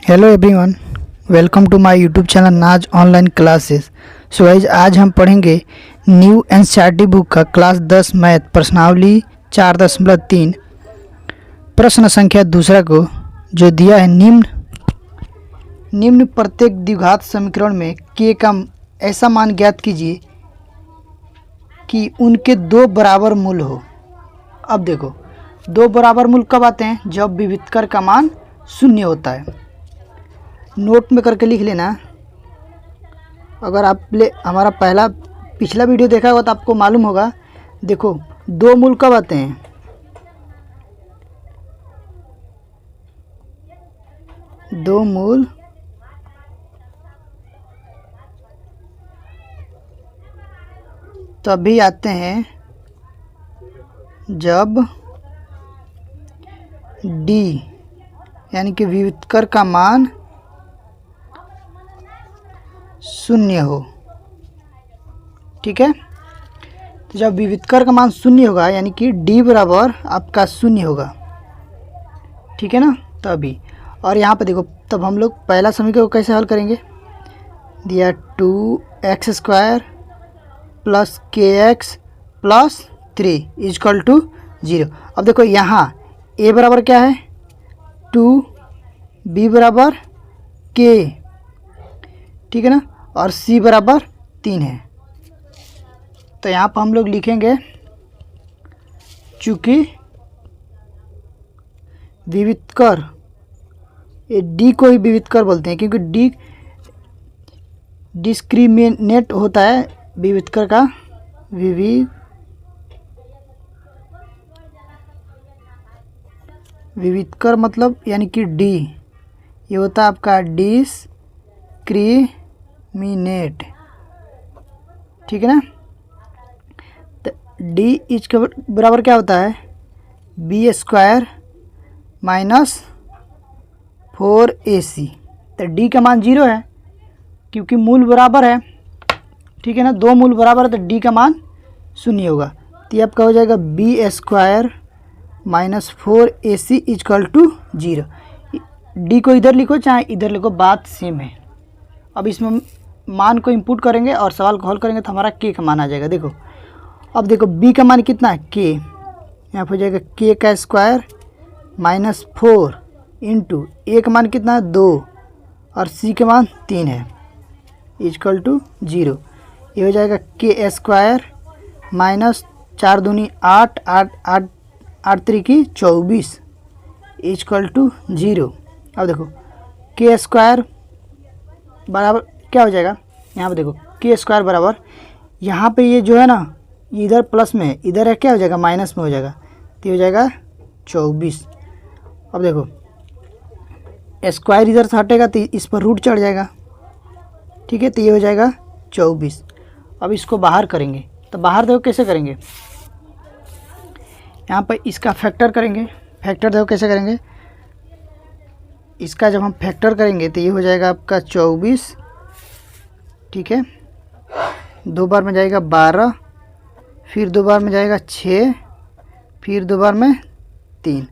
Hello everyone, welcome to my YouTube channel Naaz online classes. So guys, आज हम पढ़ेंगे new NCERT book का class 10 math प्रश्नावली 4.3 प्रश्न संख्या दूसरा को जो दिया है निम्न प्रत्येक द्विघात समीकरण में k का ऐसा मान ज्ञात कीजिए कि उनके दो बराबर मूल हो। अब देखो, दो बराबर मूल कब आते हैं? जब विविधकर का मान शून्य होता है। नोट में करके लिख लेना। अगर आपने हमारा पिछला वीडियो देखा होगा तो आपको मालूम होगा। देखो, दो मूल कब आते हैं? दो मूल तभी आते हैं जब d यानी कि विविधकर का मान शून्य हो। ठीक है, तो जब विविधकर का मान शून्य होगा यानी कि d बराबर आपका शून्य होगा। ठीक है ना, तभी। और यहाँ पे देखो, तब हम लोग पहला समीकरण को कैसे हल करेंगे? दिया 2x² plus kx plus 3 equal to 0। अब देखो, यहाँ a बराबर क्या है? 2, b बराबर k, ठीक है ना, और c बराबर 3 है। तो यहाँ पर हम लोग लिखेंगे, चूँकि विविधकर, ये d को ही विविधकर बोलते हैं क्योंकि d डिस्क्रिमिनेट होता है विविधकर का। विविधकर मतलब यानी कि d, ये होता है आपका डिस्क्रिमिनेट। ठीक है ना, तो d इसके बराबर क्या होता है? b² minus 4ac। तो d का मान 0 है क्योंकि मूल बराबर है। ठीक है ना, दो मूल बराबर है तो d का मान शून्य होगा। तो ये आपका हो जाएगा b² minus 4ac equal to 0। d को इधर लिखो चाहे इधर लिखो, बात सेम है। अब इसमें मान को इंपुट करेंगे और सवाल को हल करेंगे तो हमारा k का मान आ जाएगा। देखो, अब देखो b का मान कितना है? k। यहाँ पर हो जाएगा k का स्क्वायर माइनस 4 इंटू a का मान कितना है? 2 और c का मान 3 है इजकल टू 0। ये हो जाएगा k² माइनस 4 दूनी 8, 8 8 8 3 24 इजकल टू 0। अब देखो, k² बराबर क्या हो जाएगा? यहाँ पे देखो, k² बराबर, यहाँ पे ये जो है ना, इधर प्लस में है, इधर है क्या हो जाएगा? माइनस में हो जाएगा। तो ये हो जाएगा 24। अब देखो, स्क्वायर इधर से हटेगा तो इस पर रूट चढ़ जाएगा। ठीक है, तो ये हो जाएगा 24। अब इसको बाहर करेंगे, तो बाहर देखो कैसे करेंगे? यहाँ पर इसका फैक्टर करेंगे। फैक्टर देखो कैसे करेंगे? इसका जब हम फैक्टर करेंगे तो ये हो जाएगा आपका 24। ठीक है, 2 बार में जाएगा 12, फिर 2 बार में जाएगा 6, फिर 2 बार में 3।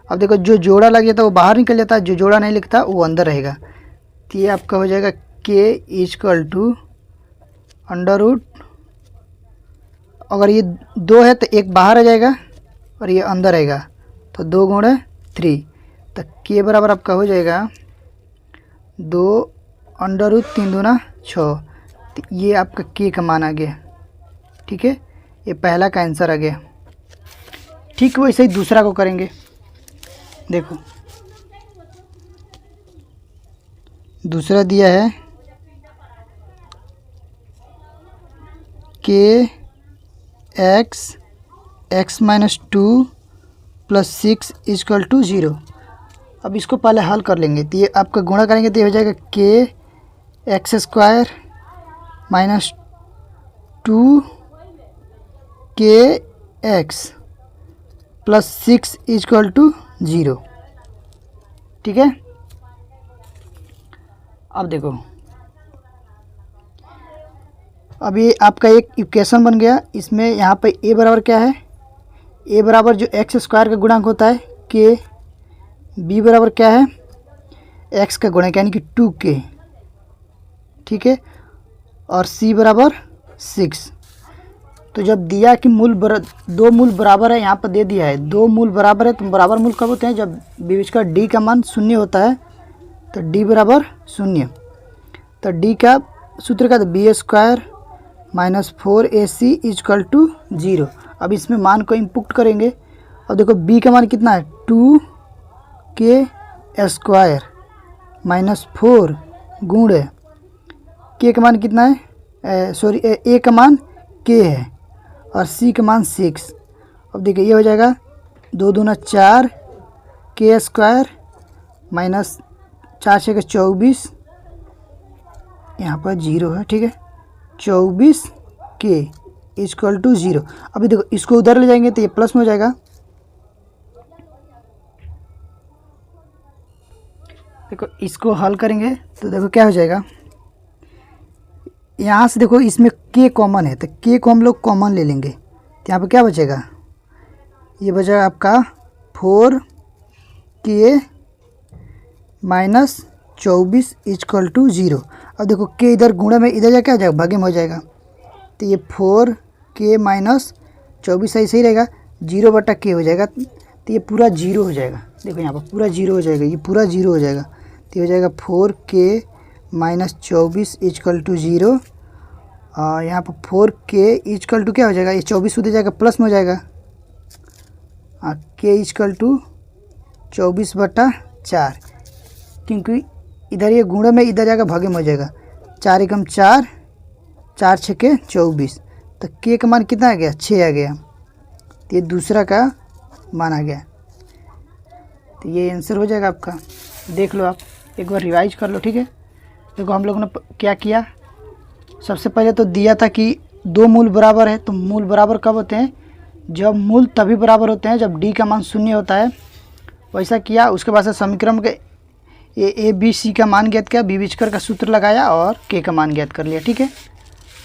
अब देखो, जो जोड़ा लग जाता है वो बाहर निकल जाता है, जो जोड़ा नहीं लिखता वो अंदर रहेगा। तो ये आपका हो जाएगा k equal to under root, अगर ये 2 है तो 1 बाहर आ जाएगा और ये अंदर आएगा, तो 2 गुणे 3। तो k बराबर आपका हो जाएगा 2 अंडर रूट 3 दूना 6। तो ये आपका k का मान आ गया। ठीक है, ये पहला का आंसर आ गया। ठीक, वैसे ही दूसरा को करेंगे। देखो, दूसरा दिया है x minus 2 plus 6 equal to 0। अब इसको पहले हल कर लेंगे। तो ये आपका गुणा करेंगे तो ये हो जाएगा kx² minus 2kx plus 6 equal to 0। ठीक है, अब देखो, अब ये आपका एक इक्वेशन बन गया। इसमें यहाँ पे a बराबर क्या है? a बराबर जो x² का गुणांक होता है k, b बराबर क्या है? x का गुणक यानी कि 2k, ठीक है, और c बराबर 6। तो जब दिया कि दो मूल बराबर है, यहाँ पर दे दिया है दो मूल बराबर है, तो बराबर मूल कब होते हैं? जब विभाजक d का मान 0 होता है, तो d बराबर 0। तो d का सूत्र का b square minus 4ac equal to 0। अब इसमें मान को इनपुट करेंगे। अब देखो b का मान कितना है? 2k स्क्वायर माइनस 4 गुणे k का मान कितना है? a का मान k है और c का मान 6। अब देखिए ये हो जाएगा 2 दूना 4 k स्क्वायर माइनस 4 6 24, यहाँ पर 0 है, ठीक है, 24k इजक्वल टू 0। अभी देखो इसको उधर ले जाएंगे तो ये प्लस में हो जाएगा। देखो इसको हल करेंगे तो देखो क्या हो जाएगा, यहाँ से देखो इसमें k कॉमन है, तो k को हम लोग कॉमन ले लेंगे, तो यहाँ पे क्या बचेगा? ये बचेगा आपका 4k माइनस 24 इजक्वल टू 0। अब देखो k इधर गुणे में इधर जा क्या हो जाएगा? भागे में हो जाएगा, तो ये 4k माइनस 24 सही रहेगा, 0 बटा k हो जाएगा, तो ये पूरा 0 हो जाएगा। देखो यहाँ पर पूरा 0 हो जाएगा, ये पूरा 0 हो जाएगा, तो ये हो जाएगा 4k माइनस 24 इजकल टू 0। और यहाँ पर 4k इजकल टू क्या हो जाएगा? ये 24 उधर जाएगा प्लस में हो जाएगा, k इजकल टू 24 बटा 4, क्योंकि इधर ये गुणे में इधर जाकर भागे में हो जाएगा, 4 एकम 4, 4 6 24, तो k का मान कितना आ गया? 6 आ गया, तो ये दूसरा का मान आ गया, तो ये आंसर हो जाएगा आपका। देख लो आप एक बार रिवाइज कर लो, ठीक है। देखो हम लोगों ने क्या किया, सबसे पहले तो दिया था कि दो मूल बराबर है, तो मूल बराबर कब होते हैं? जब मूल तभी बराबर होते हैं जब d का मान 0 होता है, वैसा किया। उसके बाद से समीकरण के ए बी सी का मान ज्ञात किया, विभाजक का सूत्र लगाया और k का मान ज्ञात कर लिया, ठीक है।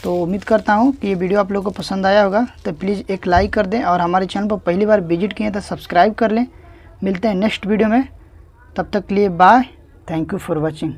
तो उम्मीद करता हूँ कि ये वीडियो आप लोगों को पसंद आया होगा, तो प्लीज़ एक लाइक कर दें और हमारे चैनल पर पहली बार विजिट किए तो सब्सक्राइब कर लें। मिलते हैं नेक्स्ट वीडियो में, तब तक के लिए bye, thank you for watching.